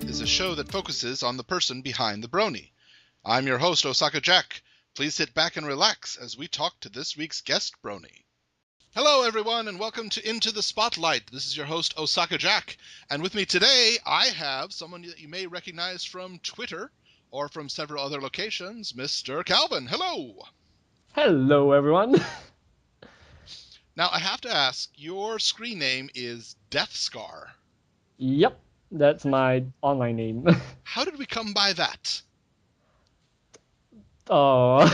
is a show that focuses on the person behind the brony. I'm your host, OsakaJack. Please sit back and relax as we talk to this week's guest brony. Hello, everyone, and welcome to Into the Spotlight. This is your host, OsakaJack, and with me today, I have someone that you may recognize from Twitter or from several other locations, Mr. Calvin. Hello! Hello, everyone. Now, I have to ask, your screen name is Deathscar. Yep, that's my online name. How did we come by that? When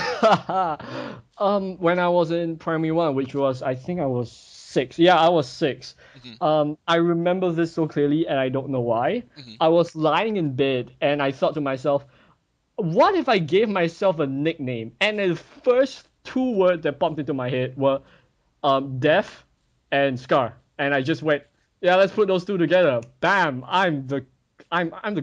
I was in primary one, which was, I think I was 6. Yeah, I was 6. I remember this so clearly, and I don't know why. I was lying in bed, and I thought to myself, what if I gave myself a nickname? And the first 2 words that popped into my head were death and scar. And I just went, yeah, let's put those 2 together. Bam! I'm the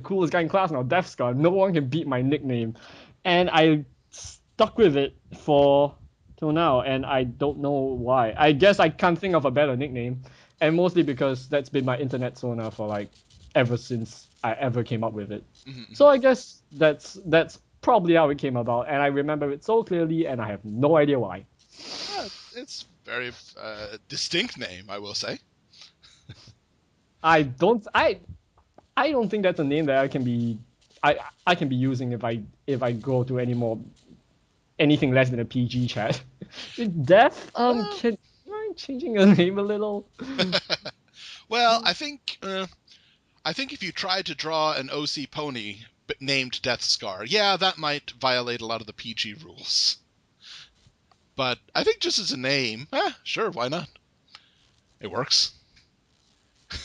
coolest guy in class now, Deathscar. No one can beat my nickname. And I stuck with it till now, and I don't know why. I guess I can't think of a better nickname, and mostly because that's been my internet persona for like ever since I ever came up with it. So I guess that's probably how it came about, and I remember it so clearly, and I have no idea why. It's a very distinct name, I will say. I don't think that's a name that I can be using if I go to anything less than a PG chat. Death, can you mind changing your name a little? Well, I think if you tried to draw an OC pony named Deathscar, yeah, that might violate a lot of the PG rules. But I think just as a name, sure, why not? It works.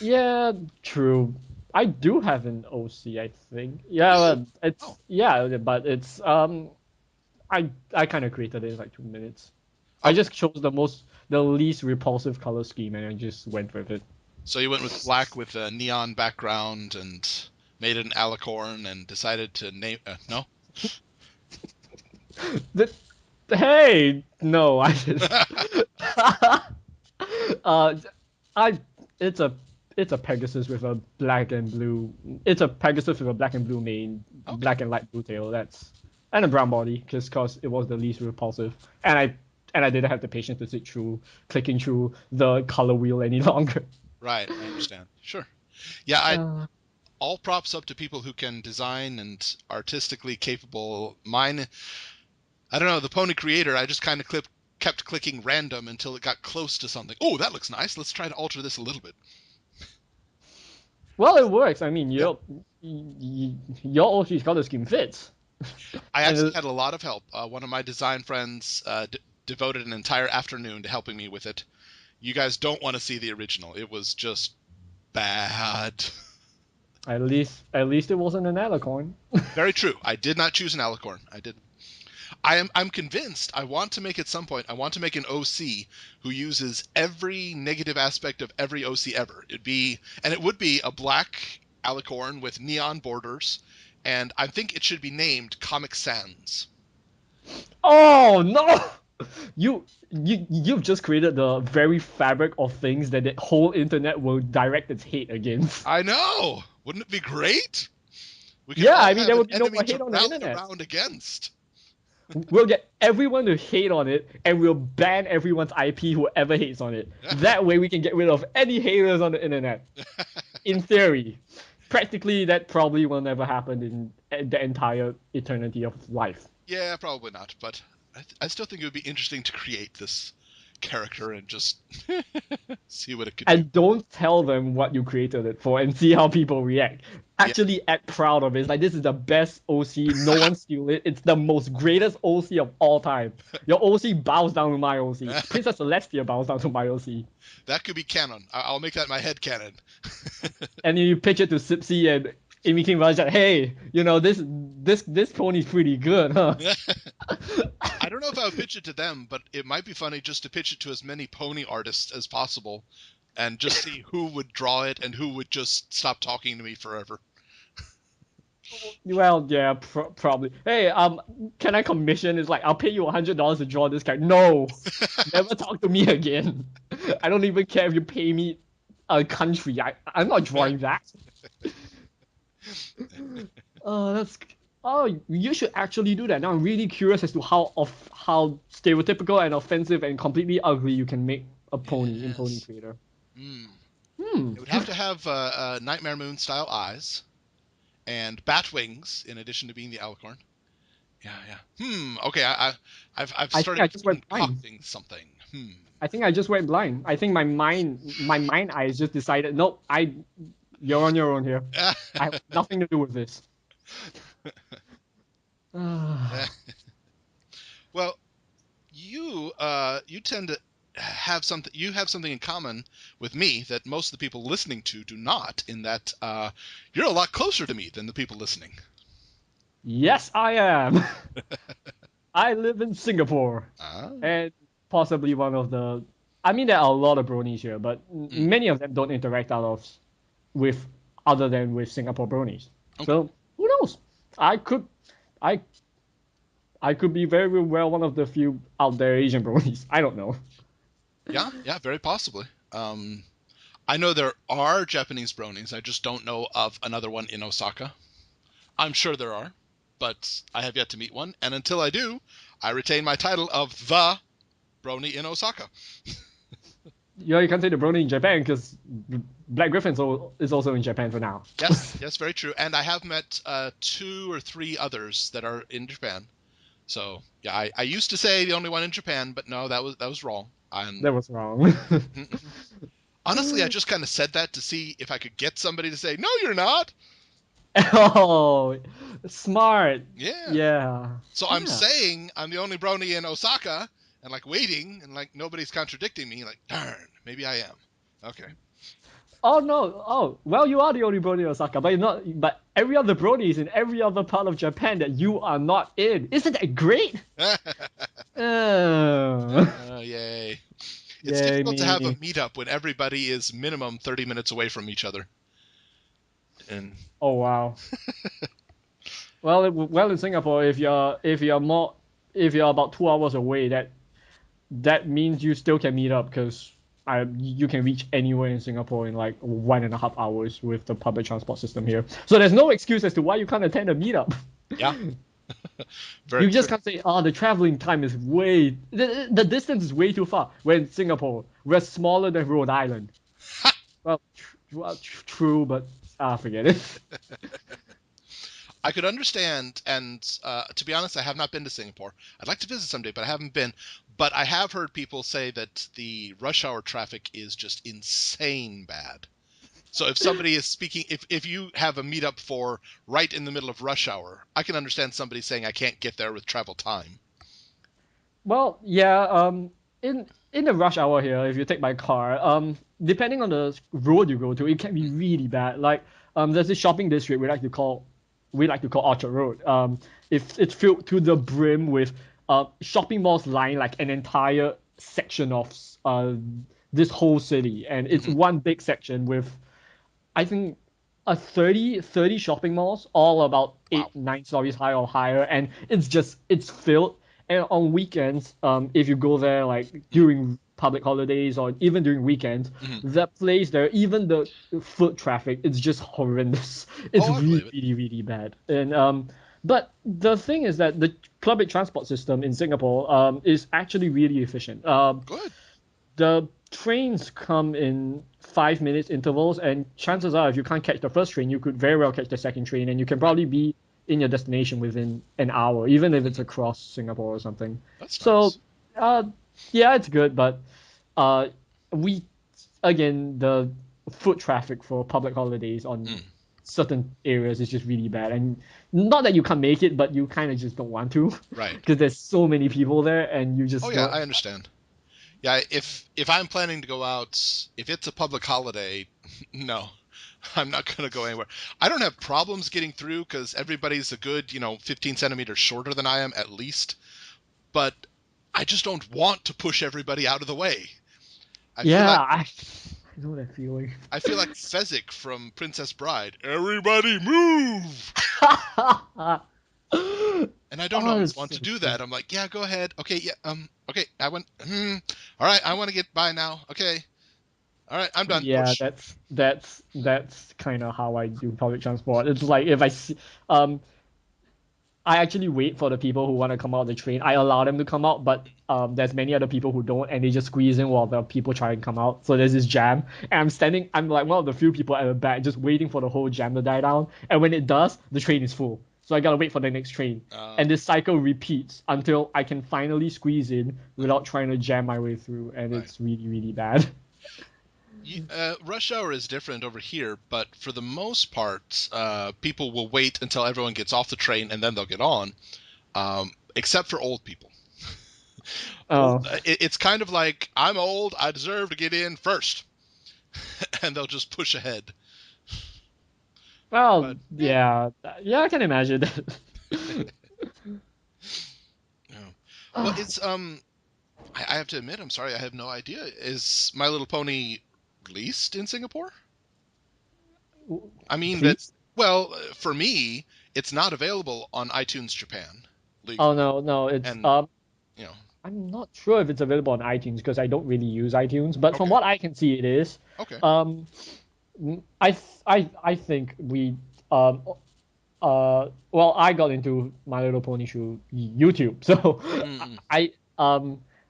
Yeah, true. I do have an OC, I think. Yeah, but it's I kind of created it in like 2 minutes. I just chose the least repulsive color scheme, and I just went with it. So you went with black with a neon background and made it an alicorn and decided to name no. Hey, no, I didn't. It's a Pegasus with a black and blue. It's a Pegasus with a black and blue mane, okay. Black and light blue tail. And a brown body, just cause it was the least repulsive. And I didn't have the patience to sit through clicking through the color wheel any longer. Right, I understand. Sure. Yeah, all props up to people who can design and artistically capable. Mine, I don't know, the Pony Creator, I just kind of kept clicking random until it got close to something. Oh, that looks nice. Let's try to alter this a little bit. Well, it works. I mean, your OC's color scheme fits. I actually had a lot of help. One of my design friends devoted an entire afternoon to helping me with it. You guys don't want to see the original. It was just bad. At least it wasn't an alicorn. Very true. I did not choose an alicorn. I did. I'm convinced. I want to make at some point. I want to make an OC who uses every negative aspect of every OC ever. It would be a black alicorn with neon borders, and I think it should be named Comic Sans. Oh no! You've just created the very fabric of things that the whole internet will direct its hate against. I know. Wouldn't it be great? There would be no more hate on the internet. Around against. We'll get everyone to hate on it, and we'll ban everyone's IP who ever hates on it. That way we can get rid of any haters on the internet. In theory. Practically, that probably will never happen in the entire eternity of life. Yeah, probably not, but I still think it would be interesting to create this character and just see what it could do. And don't tell them what you created it for and see how people react. Actually act proud of it. It's like, this is the best OC, no one steal it. It's the most greatest OC of all time. Your OC bows down to my OC. Princess Celestia bows down to my OC. That could be canon. I'll make that my head canon. And you pitch it to Sipsy and Amy King Rajat, hey, this pony's pretty good, huh? I don't know if I would pitch it to them, but it might be funny just to pitch it to as many pony artists as possible and just see who would draw it and who would just stop talking to me forever. Well, yeah, probably. Hey, can I commission? It's like, I'll pay you $100 to draw this character. No, never talk to me again. I don't even care if you pay me a country. I'm not drawing that. That's. Oh, you should actually do that. Now I'm really curious as to how stereotypical and offensive and completely ugly you can make a pony in Pony Yes. Trader. Mm. Hmm. It would have to have Nightmare Moon style eyes and bat wings in addition to being the alicorn. Yeah, yeah. Okay, I've I think started I just went blind. concocting something. I think I just went blind. I think my mind eyes just decided, nope, you're on your own here. I have nothing to do with this. Well, you tend to have something. You have something in common with me that most of the people listening to do not. In that you're a lot closer to me than the people listening. Yes, I am. I live in Singapore, Ah. and possibly one of the. I mean, there are a lot of bronies here, but Mm. many of them don't interact out of with other than with Singapore bronies. Okay. So who knows? I could, I, I could be very well one of the few out there Asian bronies. I don't know. Yeah, yeah, very possibly. I know there are Japanese bronies. I just don't know of another one in Osaka. I'm sure there are, but I have yet to meet one. And until I do, I retain my title of the brony in Osaka. Yeah, you can't say the brony in Japan because Black Griffin is also in Japan for now. Yes, yes, very true. And I have met two or three others that are in Japan. So yeah, I used to say the only one in Japan, but no, that was wrong. And That was wrong. honestly, I just kind of said that to see if I could get somebody to say, "No, you're not." Oh, smart. Yeah. Yeah. So I'm Yeah. saying I'm the only brony in Osaka, and like waiting, and like nobody's contradicting me. Like, darn, maybe I am. Okay. Oh no. Oh, well, you are the only brony in Osaka, but you're not. But every other brony is in every other part of Japan that you are not in. Isn't that great? Oh, Yay. It's yay difficult to have a me. meetup when everybody is minimum 30 minutes away from each other. And Oh wow. Well, in Singapore, if you're about 2 hours away, that means you still can meet up because you can reach anywhere in Singapore in like 1.5 hours with the public transport system here. So there's no excuse as to why you can't attend a meetup. yeah, very You just true. can't say, oh, the traveling time is the distance is way too far. We're in Singapore. We're smaller than Rhode Island. True, but forget it. I could understand, and to be honest, I have not been to Singapore. I'd like to visit someday, but I haven't been. But I have heard people say that the rush hour traffic is just insane bad. So if somebody is speaking, if you have a meetup for right in the middle of rush hour, I can understand somebody saying I can't get there with travel time. Well, yeah. In the rush hour here, if you take my car, depending on the road you go to, it can be really bad. Like, there's this shopping district we like to call Orchard Road. It's filled to the brim with shopping malls lying like an entire section of this whole city, and it's Hmm. one big section with I think a 30 shopping malls, all about Wow. 8 9 stories high or higher, and it's filled. And on weekends, if you go there like during public holidays or even during weekends, Hmm. that place there, even the foot traffic, it's just horrendous. It's Oh, I really believe it. really really bad. And but the thing is that the public transport system in Singapore is actually really efficient. Good. The trains come in 5 minutes intervals, and chances are, if you can't catch the first train, you could very well catch the second train, and you can Right. probably be in your destination within an hour, even if it's Hmm. across Singapore or something. That's So, nice. uh, yeah, it's good, but uh, we again the foot traffic for public holidays on Mm. certain areas is just really bad, and not that you can't make it, but you kind of just don't want to Right. because there's so many people there, and you Oh just yeah, don't. I understand. Yeah, if I'm planning to go out, if it's a public holiday, no, I'm not going to go anywhere. I don't have problems getting through because everybody's a good, 15 centimeters shorter than I am at least. But I just don't want to push everybody out of the way. I feel Yeah, like I know that feeling. I feel like Fezzik from Princess Bride. Everybody move! Oh, And I don't always it's want so to do true. that. I'm like, yeah, go ahead. Okay, yeah, okay. I want. All right, I want to get by now. Okay. All right, I'm done. Yeah, Push. that's kind of how I do public transport. It's like if I see, I actually wait for the people who want to come out of the train. I allow them to come out, but there's many other people who don't, and they just squeeze in while the people try and come out. So there's this jam, and I'm like one of the few people at the back, just waiting for the whole jam to die down. And when it does, the train is full. So I gotta wait for the next train, and this cycle repeats until I can finally squeeze in without trying to jam my way through, and Right. it's really really bad. Rush hour is different over here, but for the most part, people will wait until everyone gets off the train and then they'll get on, except for old people. Oh. It's kind of like, I'm old, I deserve to get in first. And they'll just push ahead. Well, But yeah, yeah, I can imagine that. yeah. Well, it's I have to admit, I'm sorry, I have no idea. Is My Little Pony released in Singapore? I mean that. Please? Well, for me, it's not available on iTunes Japan Oh legally, no, no, it's and you know. I'm not sure if it's available on iTunes because I don't really use iTunes, but from Okay. what I can see, it is. Okay. Um, I think we well, I got into My Little Pony through YouTube, so Mm-mm. I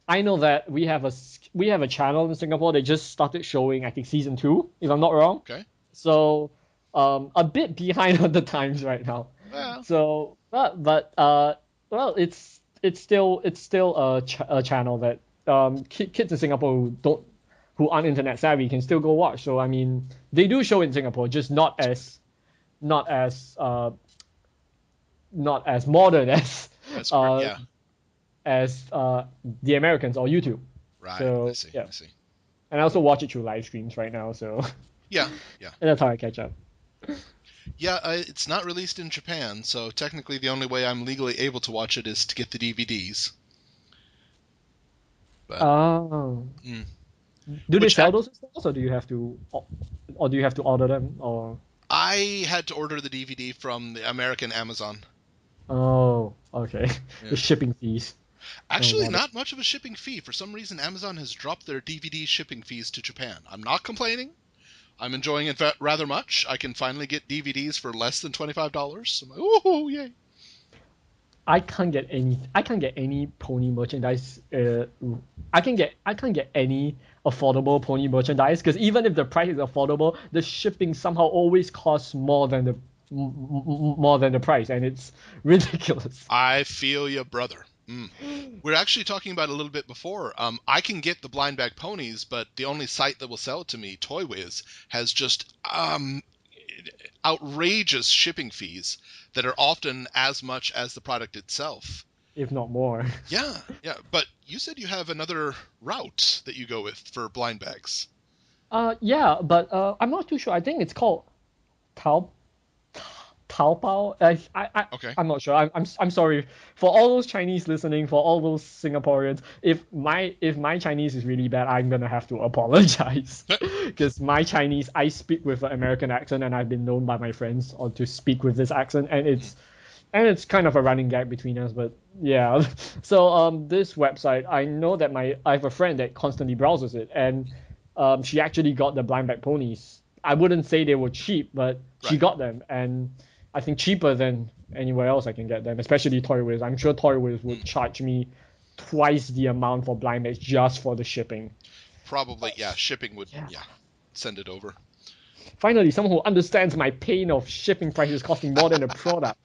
I know that we have a channel in Singapore that just started showing I think season 2, if I'm not wrong. Okay. So a bit behind on the times right now. Well. So well, it's still a channel that kids in Singapore who aren't internet savvy can still go watch. So I mean, they do show in Singapore, just not as uh not as modern That's correct. uh Yeah. as the Americans or YouTube. Right. I So see. yeah, I see. and I also watch it through live streams right now. So Yeah. Yeah. and that's how I catch up. Yeah. It's not released in Japan, so technically the only way I'm legally able to watch it is to get the DVDs. But Oh, mm. do they which sell those in stores, or do you have to order them, or? I had to order the DVD from the American Amazon. Oh, okay. The Yeah. shipping fees. Oh, Actually, what? not much of a shipping fee. For some reason, Amazon has dropped their DVD shipping fees to Japan. I'm not complaining. I'm enjoying it rather much. I can finally get DVDs for less than $25. I'm like, ooh, yay. I can't get any pony merchandise. I can't get any affordable pony merchandise because even if the price is affordable, the shipping somehow always costs more than the price, and it's ridiculous. I feel you, brother. Mm. We're actually talking about it a little bit before. I can get the blind bag ponies, but the only site that will sell it to me, Toy Wiz, has just outrageous shipping fees that are often as much as the product itself. If not more. Yeah, yeah. But you said you have another route that you go with for blind bags. Yeah, but I'm not too sure. I think it's called Tao Taobao. Okay. I'm not sure. I'm sorry for all those Chinese listening, for all those Singaporeans. If my Chinese is really bad, I'm gonna have to apologize because my Chinese I speak with an American accent, and I've been known by my friends or to speak with this accent, and it's kind of a running gag between us. But yeah, so this website I know that I have a friend that constantly browses it, and she actually got the blind bag ponies. I wouldn't say they were cheap, but she Right. got them, and I think cheaper than anywhere else I can get them, especially Toy Wiz. I'm sure Toy Wiz would Mm. charge me twice the amount for blind bags just for the shipping. Probably, yeah. Shipping would, Yeah. yeah, send it over. Finally, someone who understands my pain of shipping prices costing more than the product.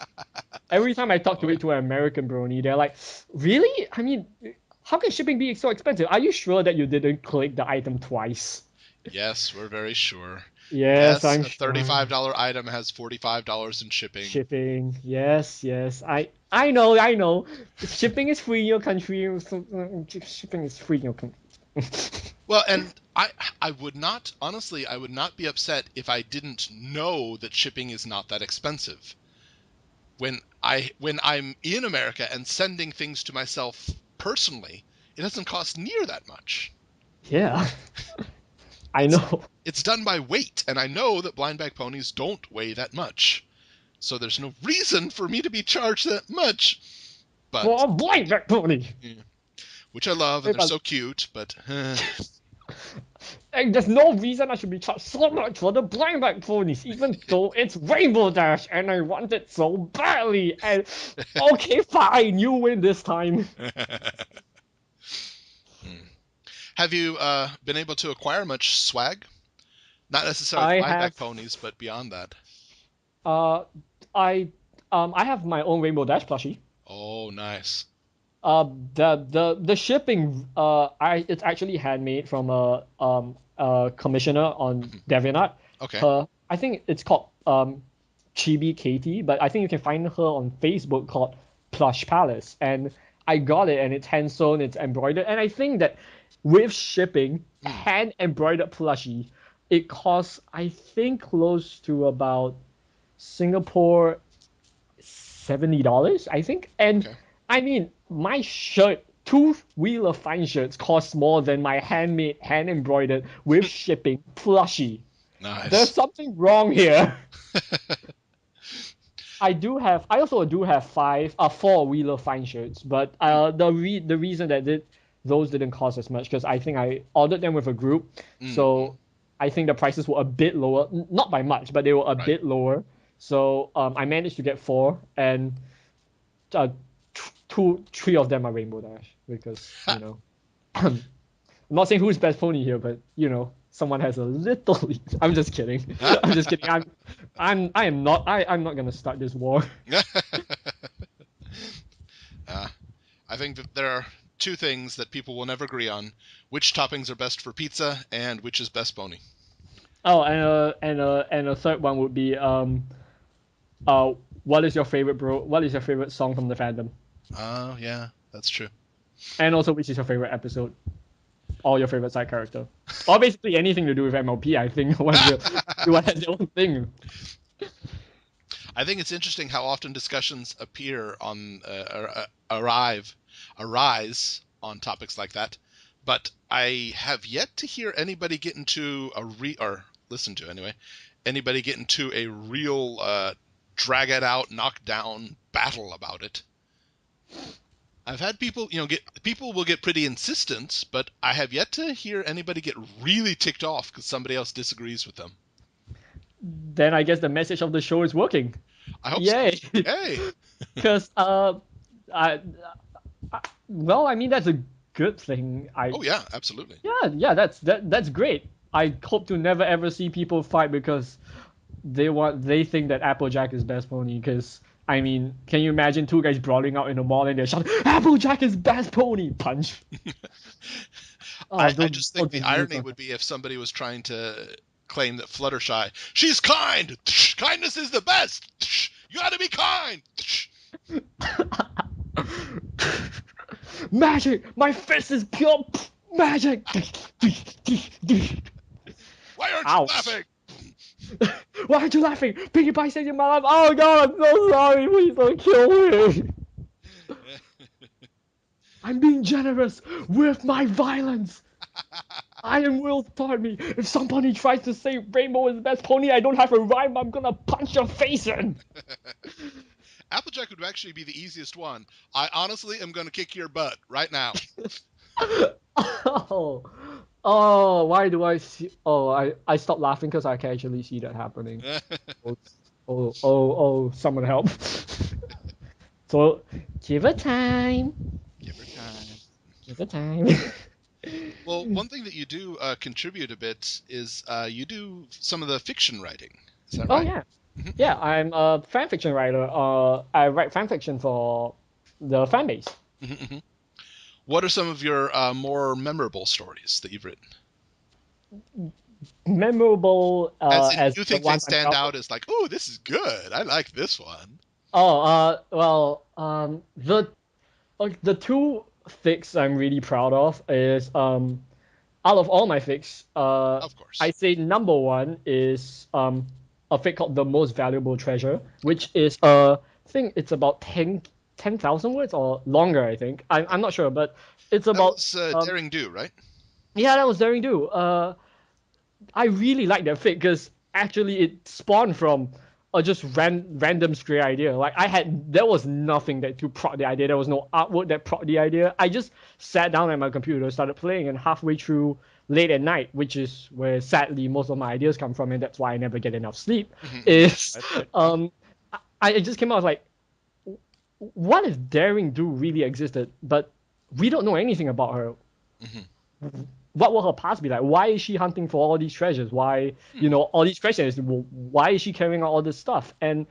Every time I talk Oh to yeah. it to an American brony, they're like, "Really? I mean, how can shipping be so expensive? Are you sure that you didn't click the item twice?" Yes, we're very sure. Yes, Yes, I'm a sure. $35 item has $45 in shipping. Shipping. Yes, yes. I know, I know. Shipping is free in your country. So, shipping is free in your country. Well, and I would not, honestly, I would not be upset if I didn't know that shipping is not that expensive. When I'm in America and sending things to myself personally, it doesn't cost near that much. Yeah, I It's know. it's done by weight, and I know that blind bag ponies don't weigh that much. So there's no reason for me to be charged that much. But For a blind back pony. yeah, which I love, and Wait, they're so cute, but And there's no reason I should be charged so much for the blind bag ponies, even though it's Rainbow Dash and I want it so badly. And okay, fine, you win this time. Have you been able to acquire much swag? Not necessarily I blind bag have ponies, but beyond that. uh I have my own Rainbow Dash plushie. Oh, nice. The shipping it's actually handmade from a commissioner on DeviantArt. Okay. I think it's called Chibi Katie, but I think you can find her on Facebook called Plush Palace. And I got it, and it's hand sewn, it's embroidered, and I think that with shipping, hand embroidered plushie, it costs I think close to about Singapore $70, I think. And Okay. I mean, my shirt, two Wheeler Fine shirts, cost more than my handmade, hand embroidered with shipping plushie. Nice. There's something wrong here. I also do have four Wheeler Fine shirts, but the reason that those didn't cost as much because I think I ordered them with a group, so I think the prices were a bit lower, not by much, but they were a bit lower. So I managed to get four, and three of them are Rainbow Dash because I'm not saying who's best pony here, but someone has a little lead. I'm just kidding. I'm just kidding. I'm not gonna start this war. I think that there are two things that people will never agree on: which toppings are best for pizza and which is best pony. Oh, and a third one would be what is your favorite What is your favorite song from the fandom? Oh, yeah, that's true. And also, which is your favorite episode? Or your favorite side character? Or basically anything to do with MLP, I think. One has their own thing. I think it's interesting how often discussions appear on arise on topics like that, but I have yet to hear anybody get into or listen to anyway, anybody get into a real drag it out, knock down battle about it. I've had people, people will get pretty insistent, but I have yet to hear anybody get really ticked off because somebody else disagrees with them. Then I guess the message of the show is working. I hope Yay. so. Hey. Because well, I mean that's a good thing. Oh yeah, absolutely. Yeah, that's great. I hope to never ever see people fight because they think that Applejack is best pony. Because I mean, can you imagine two guys brawling out in a mall and they're shouting, "Applejack is best pony!" Punch. I just think the irony would be if somebody was trying to claim that Fluttershy, she's kind! Kindness is the best! You gotta be kind! Magic! My fist is pure magic! Why aren't you laughing? Why aren't you laughing? Pinkie Pie saved my life! Oh god, I'm so sorry! Please don't kill me! I'm being generous with my violence! Iron Will taught me, if somebody tries to say Rainbow is the best pony, I don't have a rhyme, I'm gonna punch your face in! Applejack would actually be the easiest one. I honestly am gonna kick your butt right now. Oh, why do I see? Oh, I stopped laughing because I can actually see that happening. Someone help. So, give it time. Give her time. Give it time. Well, one thing that you do contribute a bit is you do some of the fiction writing. Is that right? Oh, yeah. Yeah, I'm a fanfiction writer. I write fanfiction for the fan base. What are some of your more memorable stories that you've written? Memorable as you think they stand out as like, oh, this is good. I like this one. Oh, well, the two fics I'm really proud of is out of all my fics, Of course, I say number one is a fic called The Most Valuable Treasure, which is I think it's about 10,000 words or longer. I think I'm not sure, but it's about that was Daring Do, right? Yeah, that was Daring Do. I really like that fic because actually it spawned from a just random stray idea. Like there was nothing to prod the idea. There was no artwork that prod the idea. I just sat down at my computer, started playing, and halfway through late at night, which is where sadly most of my ideas come from, and that's why I never get enough sleep, is I just came out like, what if Daring Do really existed, but we don't know anything about her? What will her past be like? Why is she hunting for all these treasures? Why, all these questions? Why is she carrying out all this stuff? And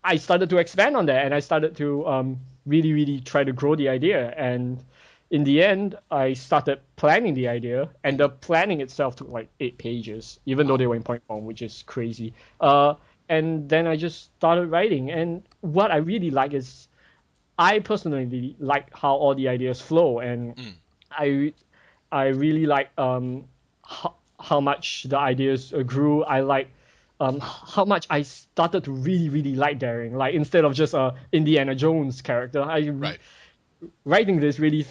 I started to expand on that, and I started to really, really try to grow the idea. And in the end, I started planning the idea, and the planning itself took like 8 pages, even though they were in point form, which is crazy. And then I just started writing. And what I really like is, I personally like how all the ideas flow, and I really like how much the ideas grew. I like how much I started to really, really like Daring. Like, instead of just a Indiana Jones character, writing this really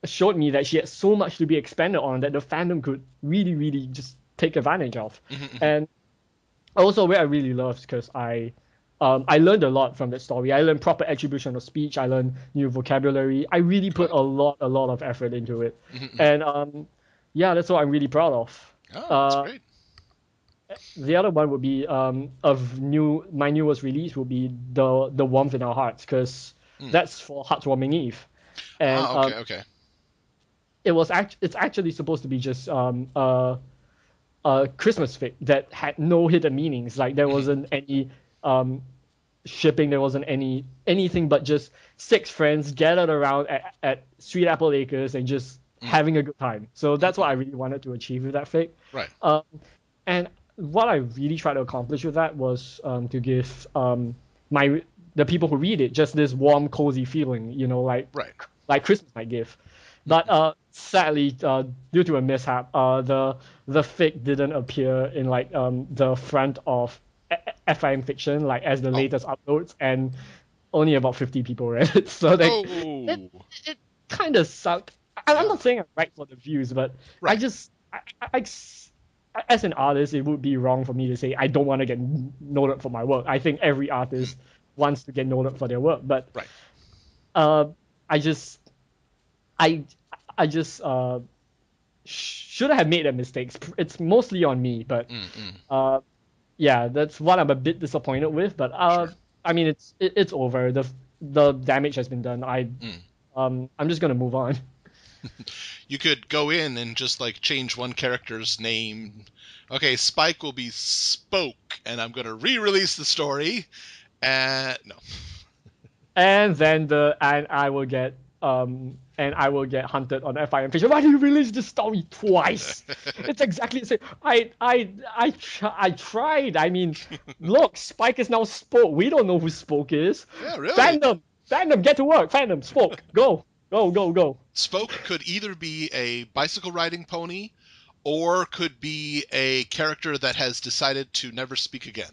showed me that she had so much to be expanded on that the fandom could really, really just take advantage of. And also, where I really loved, because I learned a lot from that story. I learned proper attribution of speech. I learned new vocabulary. I really put a lot of effort into it. And yeah, that's what I'm really proud of. Oh, that's great. The other one would be my newest release would be the Warmth in Our Hearts, because that's for Heartwarming Eve. And okay. It's actually supposed to be just a Christmas fic that had no hidden meanings. Like, there wasn't any shipping, there wasn't anything but just 6 friends gathered around at Sweet Apple Acres and just having a good time. So that's what I really wanted to achieve with that fic. Right. And what I really tried to accomplish with that was to give the people who read it just this warm, cozy feeling, like Christmas might give. But sadly, due to a mishap, the fic didn't appear in like the front of FIM Fiction, like, as the latest uploads, and only about 50 people read it. So it kind of sucked. I'm not saying I write for the views, but I as an artist, it would be wrong for me to say I don't want to get noted for my work. I think every artist wants to get noted for their work, but I just should have made a mistake. It's mostly on me, but yeah, that's what I'm a bit disappointed with. But I mean, it's over. The damage has been done. I'm just gonna move on. You could go in and just like change one character's name. Okay, Spike will be Spoke, and I'm gonna re-release the story. No. And then I will get hunted on FIM Fiction. Why do you release this story twice? It's exactly the same. I tried. I mean, look, Spike is now Spoke. We don't know who Spoke is. Yeah, really? Fandom, get to work. Fandom, Spoke, go. Spoke could either be a bicycle riding pony, or could be a character that has decided to never speak again.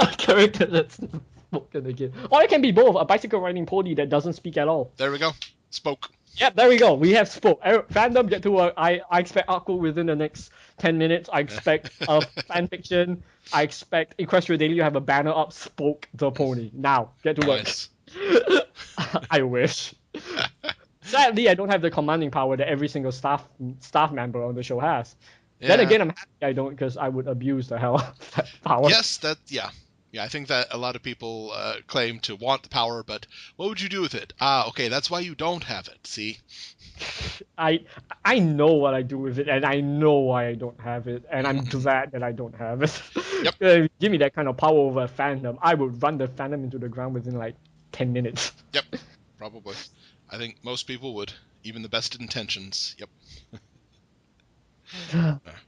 A character that's never spoken again. Or it can be both. A bicycle riding pony that doesn't speak at all. There we go. Spoke. Yep, there we go. We have Spoke. Fandom, get to work. I expect Arco within the next 10 minutes. I expect fan fiction. I expect Equestria Daily to have a banner up, Spoke the pony. Now, get to work. Nice. I wish. Sadly, I don't have the commanding power that every single staff member on the show has. Yeah. Then again, I'm happy I don't, because I would abuse the hell out of that power. Yes, yeah. I think that a lot of people claim to want the power, but what would you do with it? Okay, that's why you don't have it. See, I know what I do with it, and I know why I don't have it, and I'm glad that I don't have it. Yep. Give me that kind of power over a fandom, I would run the fandom into the ground within like 10 minutes. Yep, probably. I think most people would, even the best intentions. Yep.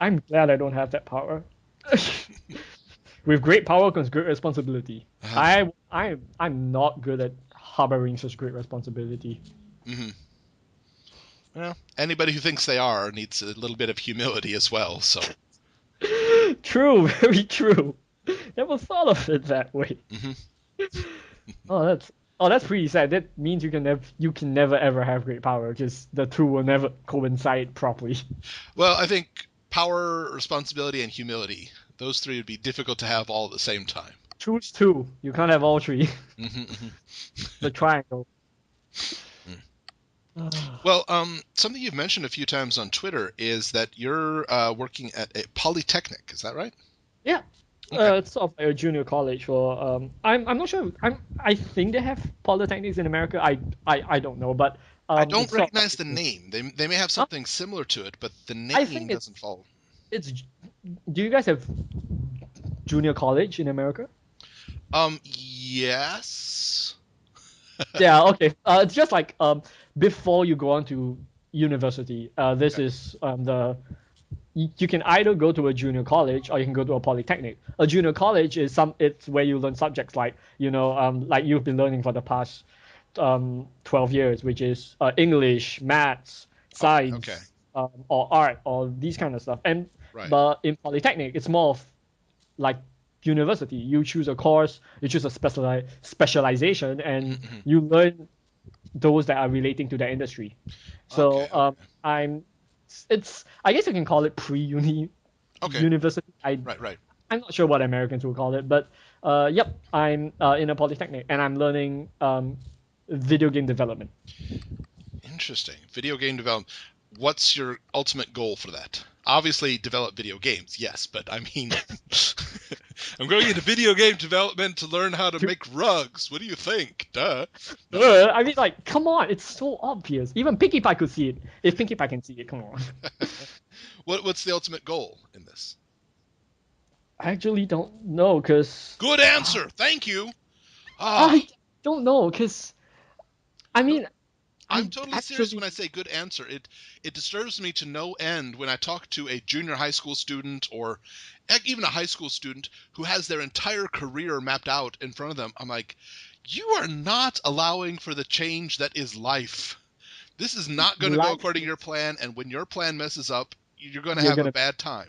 I'm glad I don't have that power. With great power comes great responsibility. I'm not good at harboring such great responsibility. Well, anybody who thinks they are needs a little bit of humility as well. So. True, very true. Never thought of it that way. That's pretty sad. That means you can never ever have great power, because the two will never coincide properly. Well, I think power, responsibility, and humility, those three would be difficult to have all at the same time. Choose two. You can't have all three. The triangle. Well, something you've mentioned a few times on Twitter is that you're working at a polytechnic. Is that right? Yeah, Okay. it's sort of like a junior college for I'm not sure. I think they have polytechnics in America. I don't know, but I don't it's sort of recognize the like name. They may have huh? something similar to it, but the I name think doesn't follow. it's. Do you guys have junior college in America? Yes. Yeah, okay. It's just like before you go on to university. This Okay. is the you can either go to a junior college or you can go to a polytechnic. A junior college is it's where you learn subjects like like you've been learning for the past 12 years, which is English, maths, Okay. Okay. science, or art, or these kind of stuff. And Right. but in polytechnic, it's more of like university. You choose a course, you choose a specialization, Hmm. and Hmm. you learn those that are relating to that industry. Okay. So Okay. I'm it's I guess you can call it pre-uni Okay. university. Right. Right. I'm not sure what Americans will call it, but yep, I'm in a polytechnic and I'm learning video game development. Interesting. Video game development. What's your ultimate goal for that? Obviously, develop video games, yes, but I mean, I'm going into video game development to learn how to To, make rugs. What do you think? Duh. No. I mean, like, come on, it's so obvious. Even Pinkie Pie could see it. If Pinkie Pie can see it, come on. What's the ultimate goal in this? I actually don't know, cause Good answer. Thank you. Ah, I don't know, cause I no, mean, I'm I totally serious when actually I say good answer. It disturbs me to no end when I talk to a junior high school student or even a high school student who has their entire career mapped out in front of them. I'm like, you are not allowing for the change that is life. This is not going to go life according to your is plan, and when your plan messes up, you're going to you're have a gonna. bad time.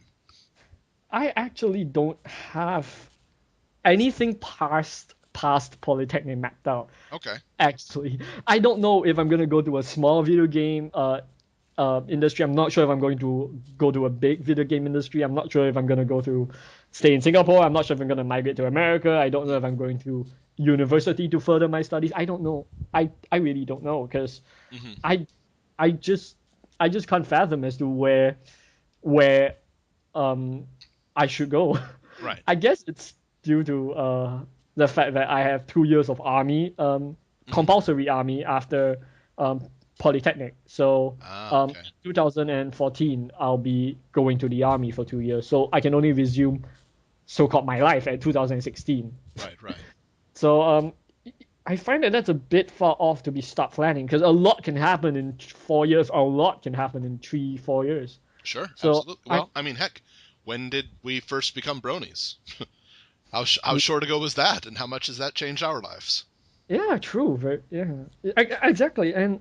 I actually don't have anything past polytechnic mapped out. Okay. Actually, I don't know if I'm gonna go to a small video game industry. I'm not sure if I'm going to go to a big video game industry. I'm not sure if I'm gonna go to stay in Singapore. I'm not sure if I'm gonna migrate to America. I don't know if I'm going to university to further my studies. I don't know. I really don't know because Hmm. I I just I just can't fathom as to where um I should go. Right. I guess it's due to the fact that I have 2 years of army, Hmm. compulsory army after polytechnic. So Ah, okay. 2014, I'll be going to the army for 2 years. So I can only resume so-called my life at 2016. Right, right. So I find that that's a bit far off to be start planning because a lot can happen in 4 years, or a lot can happen in 3, 4 years. Sure, So absolutely. I Well, I mean, heck, when did we first become bronies? How short ago was that, and how much has that changed our lives? Yeah, true. Very, yeah, exactly. And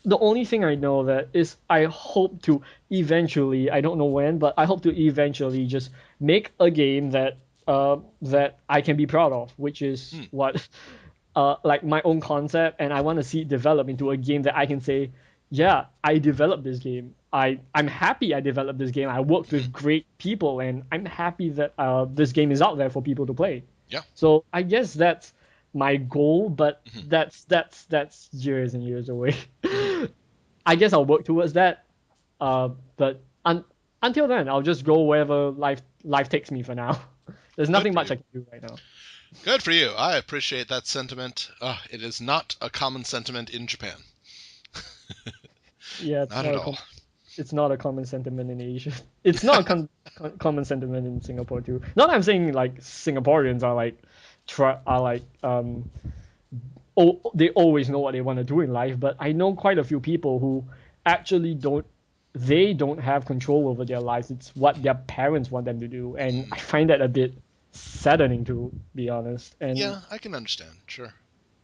the only thing I know that is I hope to eventually, I don't know when, but I hope to eventually just make a game that I can be proud of, which is Hmm. what like my own concept, and I want to see it develop into a game that I can say, yeah, I developed this game. I'm happy I developed this game. I worked Hmm. with great people, and I'm happy that this game is out there for people to play. Yeah. So I guess that's my goal, but Hmm. that's years and years away. Hmm. I guess I'll work towards that. But until then, I'll just go wherever life takes me for now. There's Good nothing for much you. I can do right now. Good for you. I appreciate that sentiment. It is not a common sentiment in Japan. Yeah, Not at all. it's not a common sentiment in Asia. It's not a common sentiment in Singapore too. Not that I'm saying like Singaporeans are like they always know what they want to do in life, but I know quite a few people who actually don't have control over their lives. It's what their parents want them to do, and Mm. I find that a bit saddening to be honest. And Yeah, I can understand. Sure.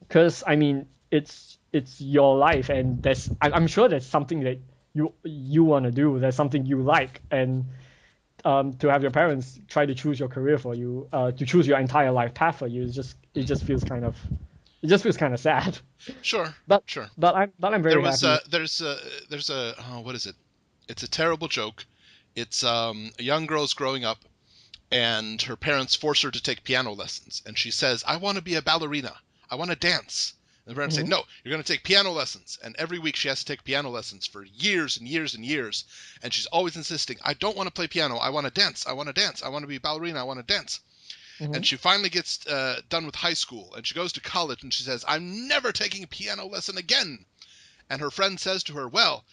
because I mean, it's your life, and I'm sure there's something that you want to do. There's something you like, and to have your parents try to choose your career for you, to choose your entire life path for you, it Mm. just feels kind of it just feels kind of sad. Sure. But Sure. I'm There very was happy. there's a what is it? It's a terrible joke. It's a young girl's growing up, and her parents force her to take piano lessons, and she says, "I want to be a ballerina. I want to dance." And the parents say, no, you're going to take piano lessons. And every week she has to take piano lessons for years and years and years. And she's always insisting, I don't want to play piano. I want to dance. I want to dance. I want to be a ballerina. I want to dance. And she finally gets done with high school. And she goes to college and she says, I'm never taking a piano lesson again. And her friend says to her, well,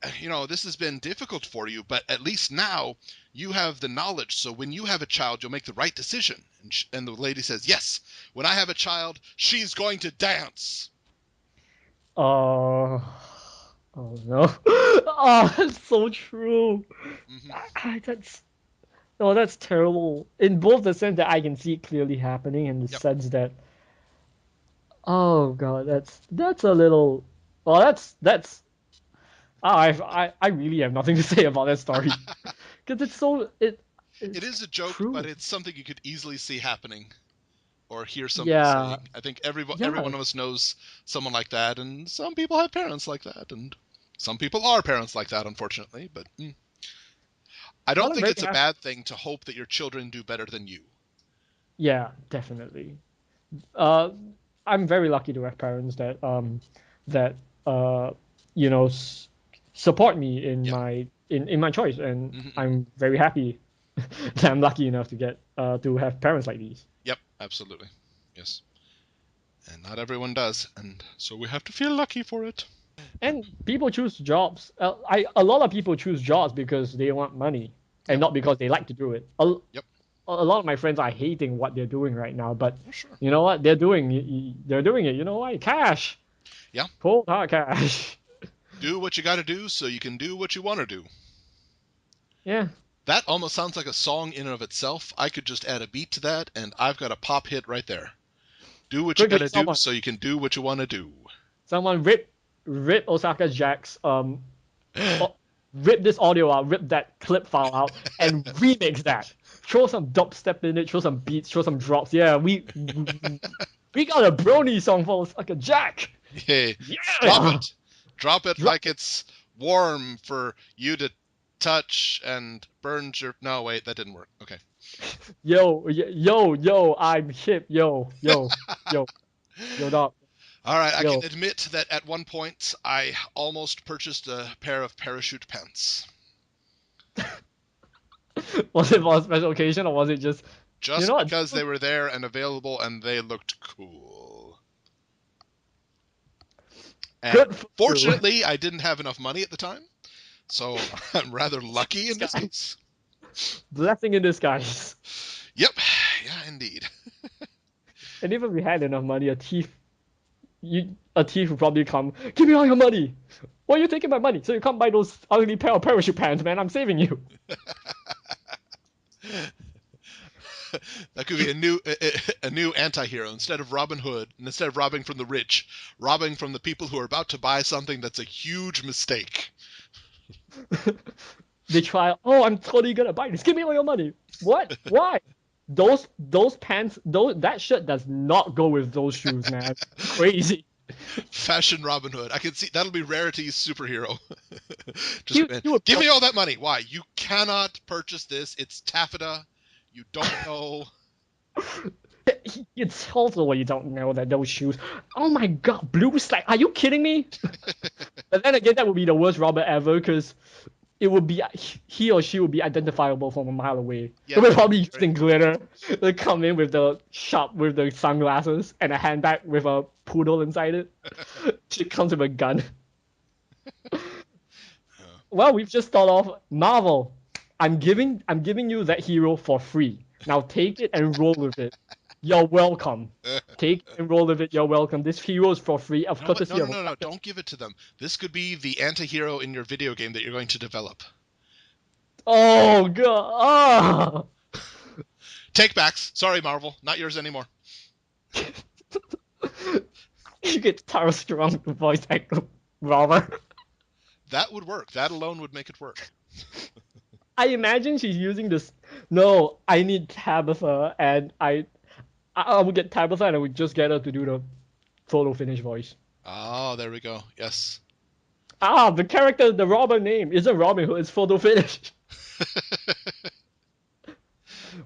this has been difficult for you, but at least now you have the knowledge. So when you have a child, you'll make the right decision. And the lady says, yes, when I have a child, she's going to dance. Oh no. Oh, that's so true. That's terrible. In both the sense that I can see it clearly happening and the sense that, oh god, that's a little. Well, that's. I really have nothing to say about that story because it is a joke, true. But it's something you could easily see happening or hear somebody saying. I think every one of us knows someone like that, and some people have parents like that, and some people are parents like that, unfortunately. But I don't think it's a bad thing to hope that your children do better than you. Yeah, definitely. I'm very lucky to have parents that support me in my choice, and I'm very happy that I'm lucky enough to get to have parents like these. Yep, absolutely. Yes. And not everyone does, and so we have to feel lucky for it. And people choose jobs. A lot of people choose jobs because they want money, and not because they like to do it. A lot of my friends are hating what they're doing right now, but you know what? They're doing it. You know what? Cash. Yeah. Cold hard cash. Do what you got to do so you can do what you want to do. Yeah. That almost sounds like a song in and of itself. I could just add a beat to that, and I've got a pop hit right there. Do what you got to do so you can do what you want to do. Someone rip OsakaJack's rip this audio out, rip that clip file out, and remix that. Throw some dubstep in it, throw some beats, throw some drops. Yeah, we got a brony song for OsakaJack. Hey, yeah. Drop it like it's warm for you to touch and burns your. No, wait, that didn't work. Okay. Yo, I'm hip. Yo, dog. All right, I can admit that at one point I almost purchased a pair of parachute pants. Was it for a special occasion, or was it just because they were there and available and they looked cool? And fortunately, I didn't have enough money at the time, so I'm rather lucky in this case. Blessing in disguise. Yep, yeah, indeed. And even if we had enough money, a thief would probably come. Give me all your money. Why are you taking my money? So you can't buy those ugly pair of parachute pants, man. I'm saving you. That could be a new anti-hero. Instead of Robin Hood, and instead of robbing from the rich, robbing from the people who are about to buy something that's a huge mistake. They try. Oh, I'm totally gonna buy this. Give me all your money. What? Why? Those pants. That shirt does not go with those shoes, man. Crazy. Fashion Robin Hood. I can see that'll be Rarity's superhero. Just give me all that money. Why? You cannot purchase this. It's taffeta. You don't know. It's totally you don't know that those shoes. Oh my god, blue slide. Are you kidding me? But then again, that would be the worst robber ever because it would be he or she would be identifiable from a mile away. Yeah, they would probably using glitter. They come in with the sunglasses and a handbag with a poodle inside it. She comes with a gun. Well, we've just thought of Marvel. I'm giving you that hero for free. Now take it and roll with it. You're welcome. Take it and roll with it. You're welcome. This hero is for free. Of course, no. Don't give it to them. This could be the anti-hero in your video game that you're going to develop. Oh god! Take backs. Sorry, Marvel. Not yours anymore. You get Tara Strong to voice act Robert. That would work. That alone would make it work. I imagine she's using this. No, I need Tabitha, and I would get Tabitha, and I would just get her to do the photo finish voice. Oh, there we go. Yes. The character, the Robin name isn't Robin Hood. It's photo finish.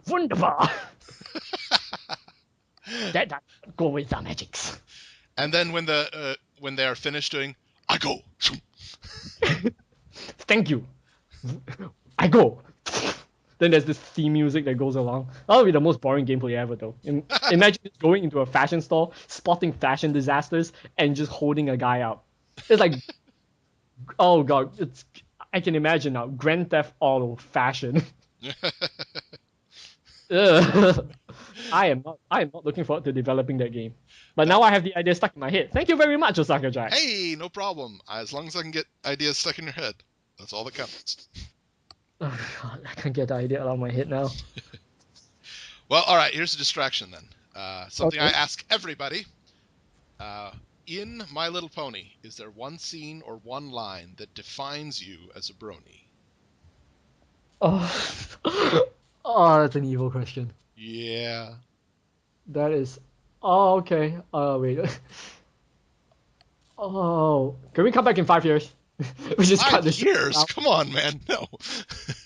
Wunderbar. That go with the magics. And then when they are finished doing, I go. Thank you. I go. Then there's this theme music that goes along. That would be the most boring gameplay ever, though. Imagine just going into a fashion store, spotting fashion disasters, and just holding a guy up. It's like, oh god, I can imagine now. Grand Theft Auto fashion. I am not looking forward to developing that game. But now I have the idea stuck in my head. Thank you very much, OsakaJack. Hey, no problem. As long as I can get ideas stuck in your head, that's all that counts. Oh god, I can't get the idea out of my head now. Well, all right. Here's a distraction then. Something Okay. I ask everybody. In My Little Pony, is there one scene or one line that defines you as a brony? Oh, oh, that's an evil question. Yeah. That is. Oh, okay. Wait. Oh, can we come back in 5 years? We just cut 5 the show years? out. Come on, man. No.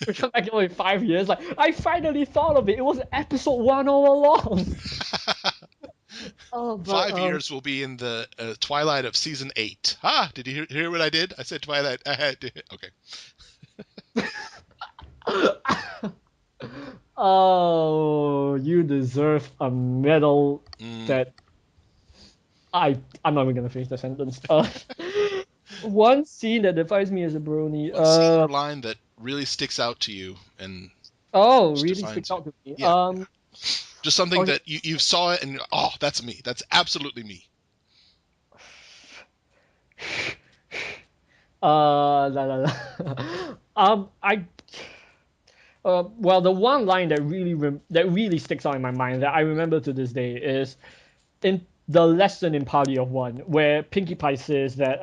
We come back in only 5 years. Like I finally thought of it. It was episode 1 all along. Oh, but 5 years will be in the twilight of season 8. Ah, did you hear what I did? I said twilight. Okay. Oh, you deserve a medal that I'm not even gonna finish the sentence. One scene that defines me as a brony. One scene or line that really sticks out to you and Oh, just really defines sticks you. out to me. Yeah. Just something Okay. that you saw it and oh, that's me. That's absolutely me. La la la. I. Well, the one line that really sticks out in my mind that I remember to this day is in the lesson in Party of One, where Pinkie Pie says that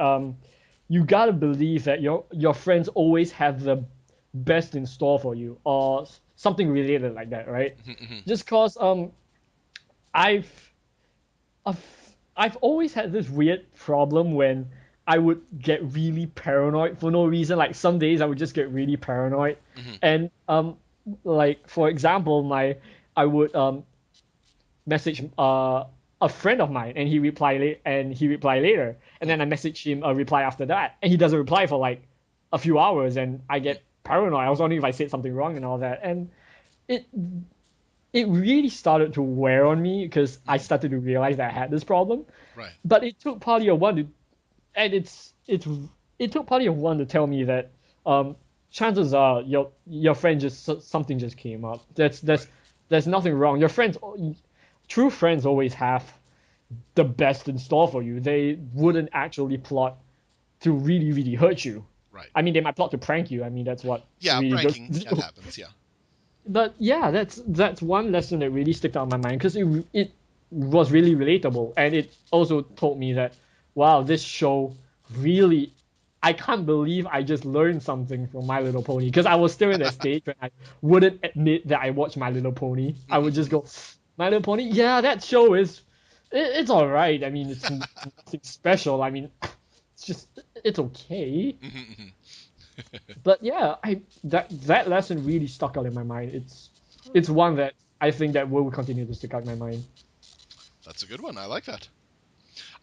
you gotta believe that your friends always have the best in store for you, or something related like that, right? Just cause I've I've I've always had this weird problem when I would get really paranoid for no reason. Like some days I would just get really paranoid, and like for example, I would message a friend of mine, and he reply later, and then I message him a reply after that, and he doesn't reply for like a few hours, and I get paranoid. I was wondering if I said something wrong and all that, and it it really started to wear on me because I started to realize that I had this problem. Right. But it took Party of One to, and it took Party of One to tell me that chances are your friend just something just came up. There's nothing wrong. Your friends, true friends, always have the best in store for you. They wouldn't actually plot to really hurt you. Right. I mean, they might plot to prank you. I mean, that's what Yeah, really pranking, goes. that happens, yeah. But yeah, that's one lesson that really stuck out in my mind because it was really relatable, and it also told me that wow, this show really, I can't believe I just learned something from My Little Pony, because I was still in that stage when I wouldn't admit that I watched My Little Pony. I would just go, My Little Pony, yeah, that show it's all right. I mean, it's nothing special. I mean, it's okay. But yeah, that lesson really stuck out in my mind. It's one that I think that will continue to stick out in my mind. That's a good one. I like that.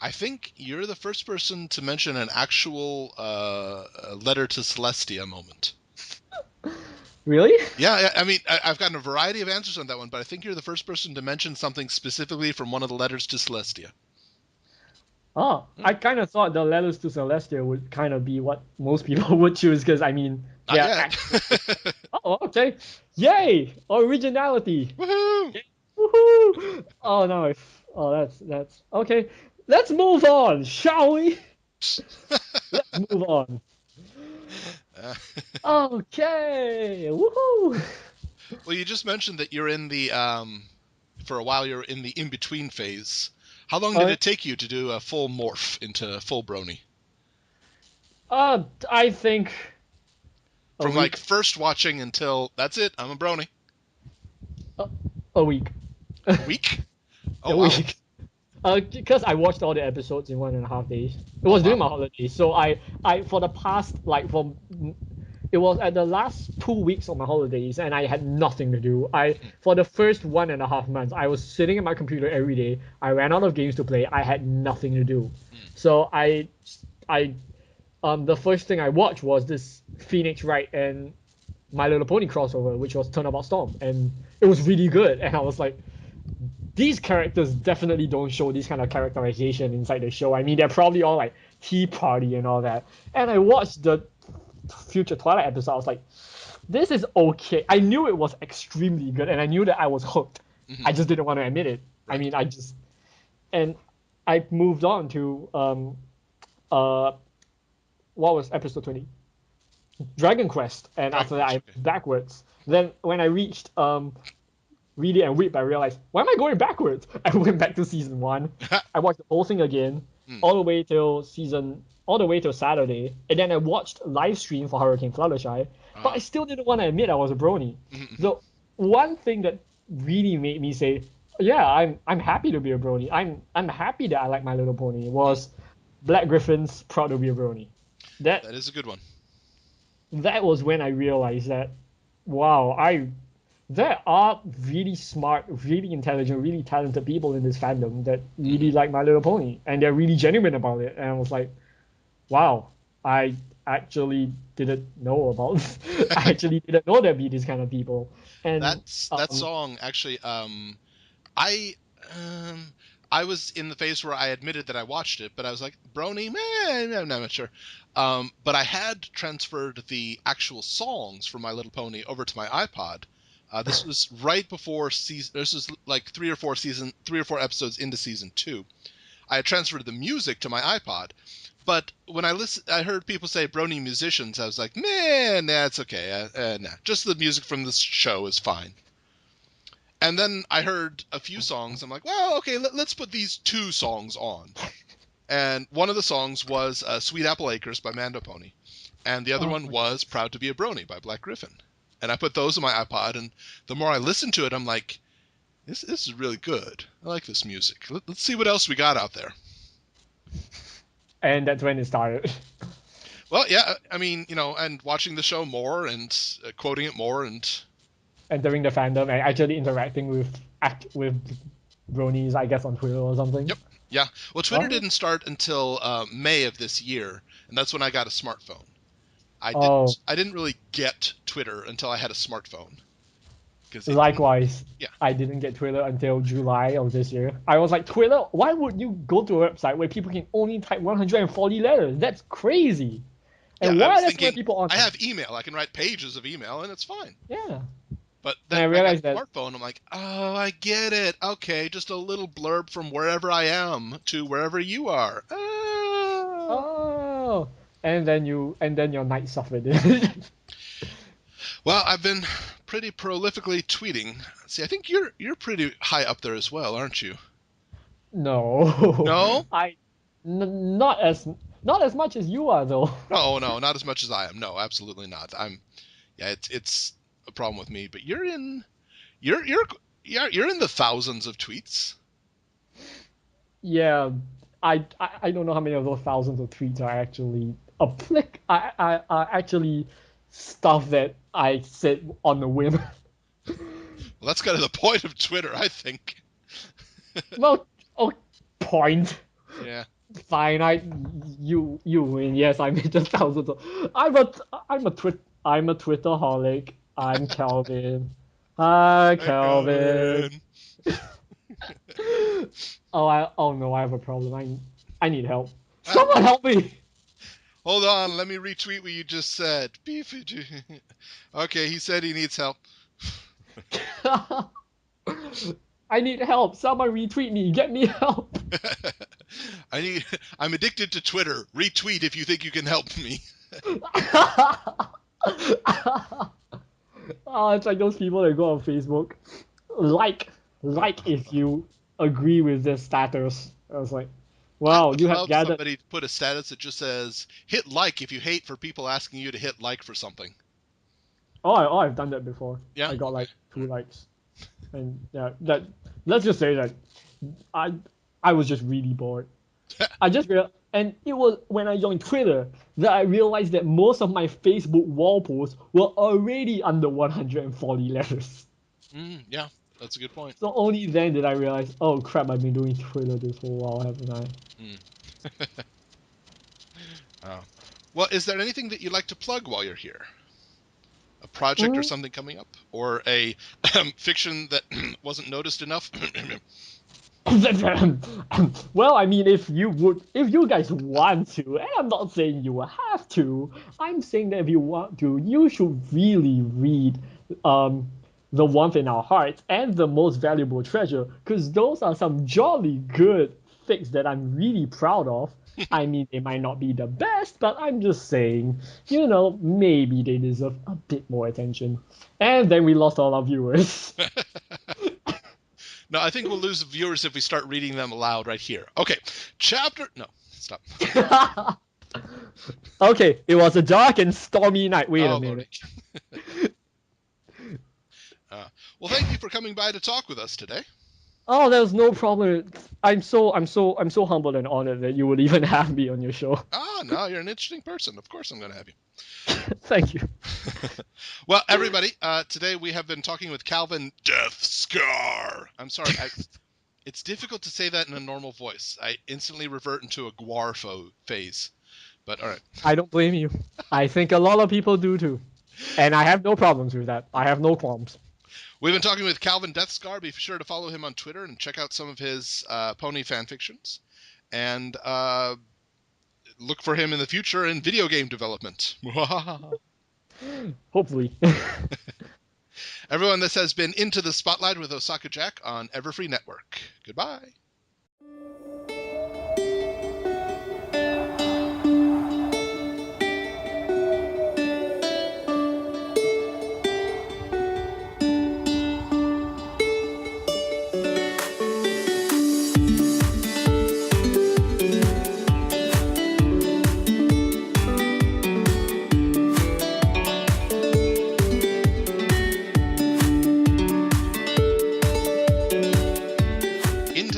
I think you're the first person to mention an actual letter to Celestia moment. Really? Yeah, I mean, I've gotten a variety of answers on that one, but I think you're the first person to mention something specifically from one of the letters to Celestia. Oh, I kind of thought the letters to Celestia would kind of be what most people would choose, because I mean, Not they're yet. actual. Oh, okay. Yay! Originality. Woohoo! Woohoo! Oh no. Oh, that's okay. Let's move on, shall we? Let's move on. Okay. Woohoo! Well, you just mentioned that you're in the for a while you're in the in-between phase. How long did it take you to do a full morph into full brony? I think a From like week. first watching until that's it, I'm a brony. A week. A week? Oh A wow. week. Because I watched all the episodes in 1.5 days. It Oh was during wow. my holidays, so I for the past like for it was at the last 2 weeks of my holidays, and I had nothing to do. For the first 1.5 months, I was sitting at my computer every day. I ran out of games to play. I had nothing to do. So the first thing I watched was this Phoenix Wright and My Little Pony crossover, which was Turnabout Storm, and it was really good. And I was like, these characters definitely don't show this kind of characterization inside the show. I mean, they're probably all like Tea Party and all that. And I watched the future Twilight episode. I was like, this is okay. I knew it was extremely good, and I knew that I was hooked. I just didn't want to admit it. Right. I mean, and I moved on to what was episode 20? Dragon Quest, and after that I went backwards. Then when I reached Read It and Weep, I realized, why am I going backwards? I went back to season 1. I watched the whole thing again, all the way till Saturday, and then I watched live stream for Hurricane Fluttershy, but I still didn't want to admit I was a brony. So one thing that really made me say, yeah, I'm happy to be a brony. I'm happy that I like My Little Pony was Black Griffin's Proud to be a Brony. That is a good one. That was when I realized that, wow, there are really smart, really intelligent, really talented people in this fandom that really like My Little Pony, and they're really genuine about it. And I was like, wow, I actually didn't know about. I actually didn't know there'd be these kind of people. And that song actually, I was in the phase where I admitted that I watched it, but I was like, brony, man, I'm not sure. But I had transferred the actual songs from My Little Pony over to my iPod. This was right before season. This was like 3 or 4 episodes into season 2. I had transferred the music to my iPod, but when I heard people say brony musicians, I was like, man, that's okay. Nah, just the music from this show is fine. And then I heard a few songs. I'm like, well, okay, let's put these 2 songs on. And one of the songs was Sweet Apple Acres by Mando Pony. And the other one was Proud to be a Brony by Black Griffin. And I put those on my iPod, and the more I listened to it, I'm like, this is really good. I like this music. Let's see what else we got out there. And that's when it started. Well, yeah, I mean, and watching the show more and quoting it more and entering the fandom and actually interacting with bronies, I guess, on Twitter or something. Yep. Yeah. Well, Twitter didn't start until May of this year, and that's when I got a smartphone. I didn't really get Twitter until I had a smartphone. Likewise, I didn't get Twitter until July of this year. I was like, Twitter? Why would you go to a website where people can only type 140 letters? That's crazy. And why are there so many people on? I have email. I can write pages of email, and it's fine. Yeah. But then I realized that smartphone, I'm like, oh, I get it. Okay, just a little blurb from wherever I am to wherever you are. Oh. And then your night suffered. Well, I've been pretty prolifically tweeting. See, I think you're pretty high up there as well, aren't you? No. No? Not as much as you are, though. No, not as much as I am. No, absolutely not. It's a problem with me, but you're in the thousands of tweets. Yeah, I don't know how many of those thousands of tweets are actually are actually stuff that I said on the whim. Well, that's kind of the point of Twitter, I think. Well, point. Yeah. Fine, you win. Yes, I made the thousands of. I'm a Twitterholic. I'm Calvin. Hi, Calvin. Oh no, I have a problem. I need help. Someone help me. Hold on, let me retweet what you just said. Okay, he said he needs help. I need help. Someone retweet me. Get me help. I'm addicted to Twitter. Retweet if you think you can help me. It's like those people that go on Facebook. Like if you agree with their status. I was like, wow, you have gathered. Somebody put a status that just says, hit like if you hate for people asking you to hit like for something. Oh, I've done that before. Yeah. I got like 2 likes. And yeah, let's just say that I was just really bored. I just And it was when I joined Twitter that I realized that most of my Facebook wall posts were already under 140 letters. Yeah, that's a good point. So only then did I realize, oh crap, I've been doing Twitter this whole while, haven't I? Oh. Well, is there anything that you'd like to plug while you're here? A project or something coming up? Or a fiction that wasn't noticed enough? Well, I mean, if you guys want to, and I'm not saying you have to, I'm saying that if you want to, you should really read The Warmth in Our Hearts and The Most Valuable Treasure, because those are some jolly good fics that I'm really proud of. I mean, they might not be the best, but I'm just saying, maybe they deserve a bit more attention. And then we lost all our viewers. No, I think we'll lose viewers if we start reading them aloud right here. Okay, No, stop. Okay, it was a dark and stormy night. Wait a minute. Well, thank you for coming by to talk with us today. Oh, there's no problem. I'm so humbled and honored that you would even have me on your show. No, you're an interesting person. Of course I'm going to have you. Thank you. Well, everybody, today we have been talking with Calvin Deathscar. I'm sorry, it's difficult to say that in a normal voice. I instantly revert into a Guarfo phase. But all right. I don't blame you. I think a lot of people do too. And I have no problems with that. I have no qualms. We've been talking with Calvin Deathscar. Be sure to follow him on Twitter and check out some of his pony fanfictions. And look for him in the future in video game development. Hopefully. Everyone, this has been Into the Spotlight with OsakaJack on Everfree Network. Goodbye.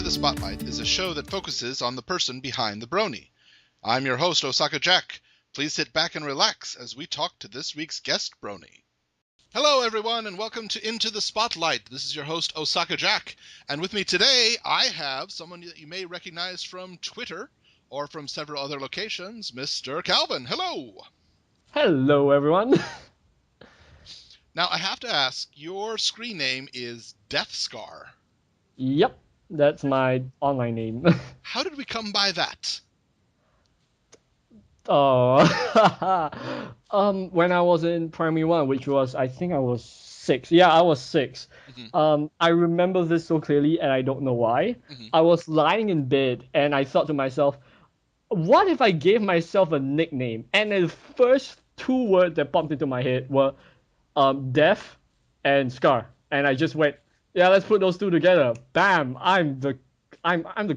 Spotlight is a show that focuses on the person behind the brony. I'm your host, OsakaJack. Please sit back and relax as we talk to this week's guest brony. Hello, everyone, and welcome to Into the Spotlight. This is your host, OsakaJack. And with me today, I have someone that you may recognize from Twitter or from several other locations, Mr. Calvin. Hello. Hello, everyone. Now, I have to ask, your screen name is Deathscar. Yep. That's my online name. How did we come by that? When I was in primary 1, which was, I think I was 6. Yeah, I was 6. I remember this so clearly, and I don't know why. I was lying in bed, and I thought to myself, what if I gave myself a nickname? And the first 2 words that popped into my head were death and scar. And I just went, yeah, let's put those 2 together. Bam! I'm the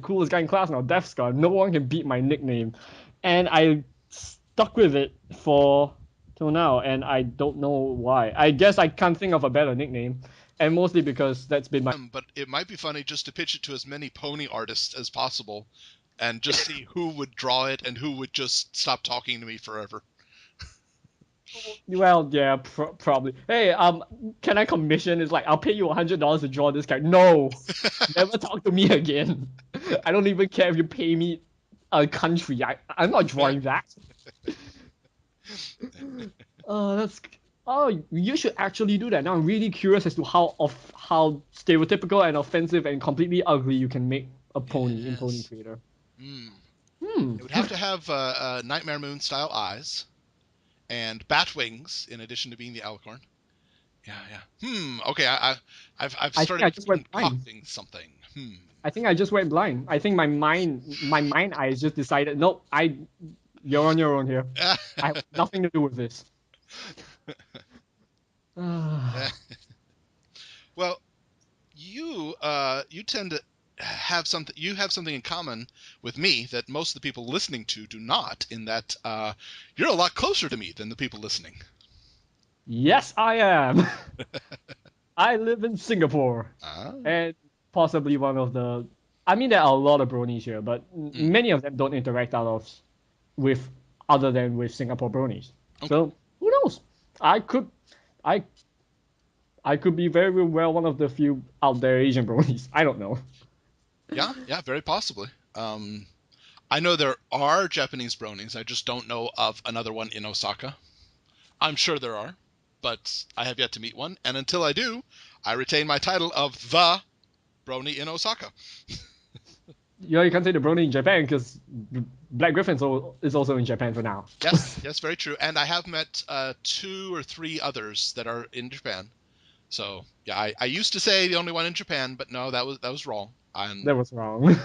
coolest guy in class now, Deathscar. No one can beat my nickname. And I stuck with it till now, and I don't know why. I guess I can't think of a better nickname, and mostly because that's been my... But it might be funny just to pitch it to as many pony artists as possible, and just see who would draw it and who would just stop talking to me forever. Well, yeah, probably. Hey, can I commission? It's like, I'll pay you $100 to draw this guy. No, never talk to me again. I don't even care if you pay me a country. I'm not drawing that. You should actually do that. Now I'm really curious as to how stereotypical and offensive and completely ugly you can make a pony in Pony Creator. It would have to have Nightmare Moon style eyes. And bat wings, in addition to being the alicorn. Yeah. Okay, I've started concocting something. I think I just went blind. I think my mind eyes just decided, nope, you're on your own here. I have nothing to do with this. Well, you tend to have something in common with me that most of the people listening to do not, in that you're a lot closer to me than the people listening. Yes, I am. I live in Singapore, and possibly one of the I mean, there are a lot of bronies here, but many of them don't interact with other than with Singapore bronies. Okay. So who knows? I could, I, I could be very well one of the few out there Asian bronies. I don't know. Yeah, very possibly. I know there are Japanese bronies. I just don't know of another one in Osaka. I'm sure there are, but I have yet to meet one. And until I do, I retain my title of the brony in Osaka. You can't say the brony in Japan because Black Griffin is also in Japan for now. Yes, very true. And I have met 2 or 3 others that are in Japan. So yeah, I used to say the only one in Japan, but no, that was wrong. That was wrong.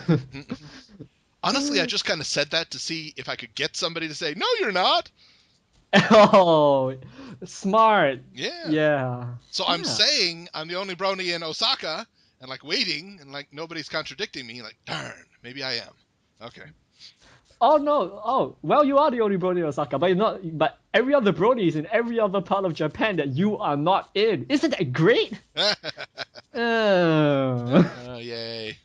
Honestly, I just kind of said that to see if I could get somebody to say, "No, you're not." Oh, smart. Yeah. Yeah. So I'm saying I'm the only brony in Osaka, and like waiting, and like nobody's contradicting me. Like, darn, maybe I am. Okay. Oh no! Oh well, you are the only brony in Osaka, but you're not. But every other brony is in every other part of Japan that you are not in. Isn't that great? Yay!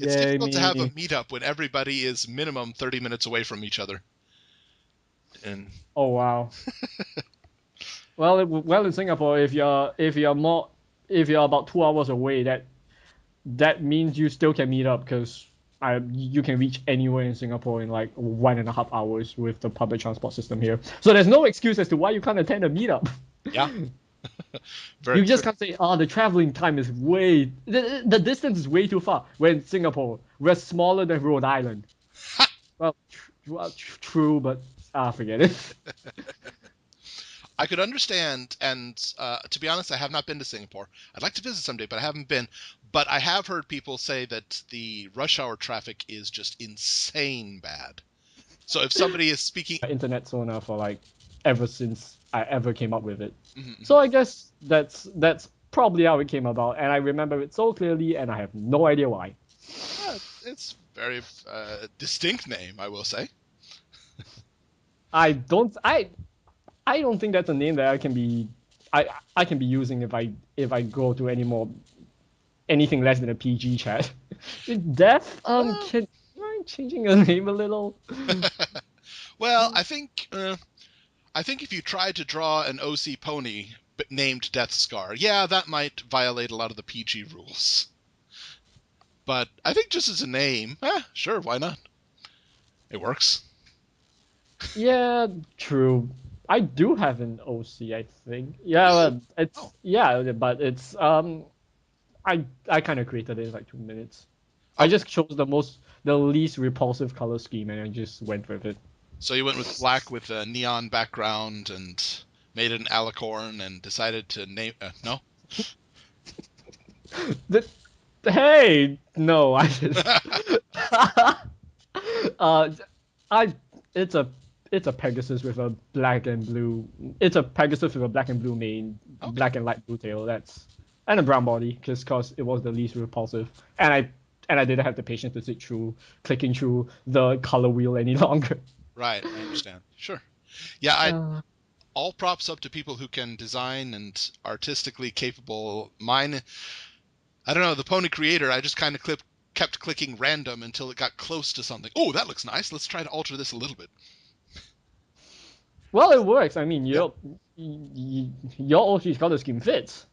It's Yay difficult to have a me! meetup when everybody is minimum 30 minutes away from each other. And Oh wow. Well, in Singapore, if you're about 2 hours away, that means you still can meet up because you can reach anywhere in Singapore in like 1.5 hours with the public transport system here. So there's no excuse as to why you can't attend a meetup. yeah, You just can't say, the traveling time is the distance is way too far. We're in Singapore. We're smaller than Rhode Island. Well, true, but forget it. I could understand, and to be honest, I have not been to Singapore. I'd like to visit someday, but I haven't been. But I have heard people say that the rush hour traffic is just insane bad. So if somebody is speaking, Internet sauna for like ever since I ever came up with it. Mm-hmm. So I guess that's probably how it came about, and I remember it so clearly, and I have no idea why. It's very distinct name, I will say. I don't think that's a name that I can be using if I go to anything less than a PG chat. Death, can you mind changing your name a little? Well, I think if you tried to draw an OC pony but named Deathscar, yeah, that might violate a lot of the PG rules. But I think just as a name, sure, why not? It works. Yeah, true. I do have an OC, I think. Yeah, but it's I kind of created it in like 2 minutes. I just chose the least repulsive color scheme and I just went with it. So you went with black with a neon background and made it an alicorn and decided to name no. Hey, no, I just I it's a Pegasus with a black and blue. It's a Pegasus with a black and blue mane, Okay. black and light blue tail. And a brown body, just cause it was the least repulsive, and I didn't have the patience to sit through clicking through the color wheel any longer. Right, I understand. Sure. Yeah, all props up to people who can design and artistically capable. Mine, I don't know, the Pony Creator, I just kind of kept clicking random until it got close to something. Oh, that looks nice. Let's try to alter this a little bit. Well, it works. I mean, your OC's color scheme fits.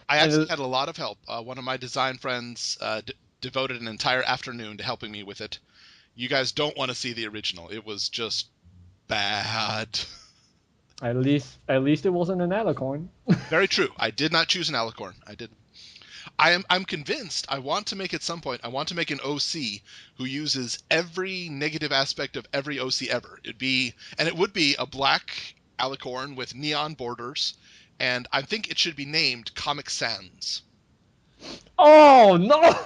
I actually had a lot of help. One of my design friends devoted an entire afternoon to helping me with it. You guys don't want to see the original. It was just bad. At least it wasn't an alicorn. Very true. I did not choose an alicorn. I did. I'm convinced. I want to make at some point. I want to make an OC who uses every negative aspect of every OC ever. It would be a black alicorn with neon borders, and I think it should be named Comic Sans. Oh no!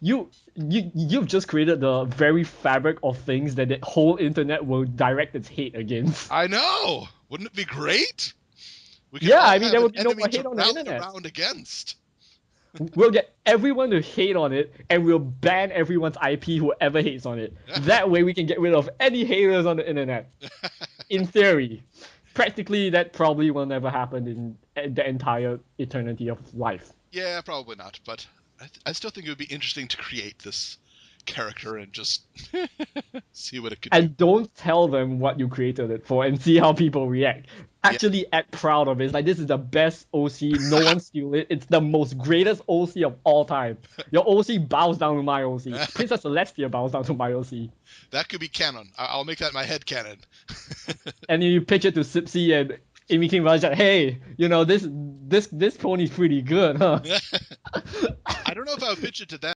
You've just created the very fabric of things that the whole internet will direct its hate against. I know. Wouldn't it be great? We could there would be no enemy more to hate on the rally internet. around against. We'll get everyone to hate on it, and we'll ban everyone's IP whoever hates on it. That way, we can get rid of any haters on the internet. In theory, practically, that probably will never happen in the entire eternity of life. Yeah, probably not. But I still think it would be interesting to create this character and just see what it could do. And don't tell them what you created it for and see how people react. Actually act proud of it. It's like, this is the best OC, no one steal it. It's the most greatest OC of all time. Your OC bows down to my OC. Princess Celestia bows down to my OC. That could be canon. I'll make that my head canon. And you pitch it to Sipsy and Amy King Raj, like, hey, this pony's pretty good, huh? I don't know if I would pitch it to them.